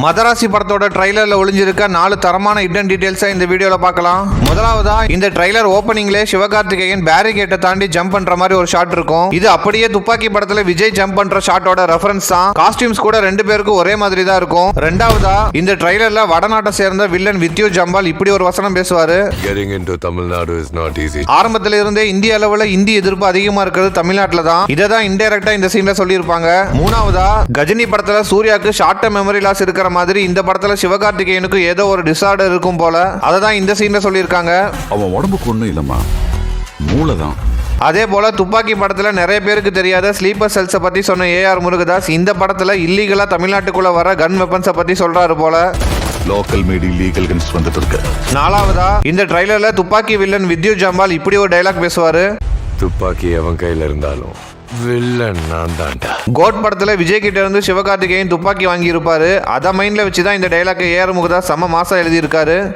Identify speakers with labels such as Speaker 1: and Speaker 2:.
Speaker 1: மதராசி படத்தோட ட்ரைலர்ல ஒளிஞ்சிருக்க 4 தரமான ஹிடன் டீடைல்ஸை இந்த வீடியோல பார்க்கலாம். முதலாவதா இந்த ட்ரைலர் ஓபனிங்ல சிவகார்த்திகேயன் பேரிகேட்டை தாண்டி ஜம்ப் பண்ற மாதிரி ஒரு ஷாட் இருக்கும். இது அப்படியே துப்பாக்கி படத்துல விஜய் ஜம்ப் பண்ற ஷாட்டோட ரெஃபரன்ஸ் தான். காஸ்டியூம்ஸ் கூட ரெண்டு பேருக்கும் ஒரே மாதிரி தான் இருக்கும். ரெண்டாவதா இந்த ட்ரைலர்ல வடநாட்டை சேர்ந்த வில்லன் வித்யூ ஜம்பால் இப்படி ஒரு வசனம் பேசுவாரு.
Speaker 2: Getting into Tamil Nadu is not easy.
Speaker 1: ஆரம்பத்துல இருந்தே இந்திய அளவுல இந்தி எதிர்ப்பு அதிகமா இருக்கிறது தமிழ்நாட்டுல தான். இதை தான் இன்டைரக்டா இந்த சீன்ல சொல்லியிருப்பாங்க. மூணாவதா கஜினி படத்துல சூர்யாக்கு ஷார்ட் டர்ம் மெமரி லாஸ் இருக்கிற மாதிரி இந்த படத்துல சிவகார்த்திகேயனுக்கு ஏதோ ஒரு டிசார்டர் இருக்கும் போல. அதை தான் இந்த சீன்ல சொல்லியிருக்காங்க.
Speaker 3: அவன் உடம்புக்கு ஒண்ணும் இல்லம்மா, மூளைதான்.
Speaker 1: அதே போல துப்பாக்கி படத்துல நிறைய பேருக்கு தெரியாத ஸ்லீப்பர் செல்ஸை பத்தி சொன்ன ஏஆர் முருகதாஸ் இந்த படத்துல இல்லீகலா தமிழ்நாட்டுக்குள்ள வர கன் வெப்பன்ஸை பத்தி சொல்றாரு போல.
Speaker 3: லோக்கல் மீடி லீகல் கன்ஸ் வந்துட்டு இருக்கு.
Speaker 1: நாலாவதா இந்த ட்ரைலர்ல துப்பாக்கி வில்லன் வித்யூ ஜம்பால் இப்படி ஒரு டைலாக் பேசுவாரு.
Speaker 2: துப்பாக்கி அவன் கையில இருந்தாலும் வில்லன் நான் தான்டா.
Speaker 1: கோட் படத்துல விஜய் கிட்ட இருந்து சிவகார்த்திகேயன் துப்பாக்கி வாங்கி இருப்பாரு. அதை மைண்ட்ல வச்சுதான் இந்த டைலாக் ஏஆர் முருகதாஸ் செம மாசா எழுதி இருக்காரு.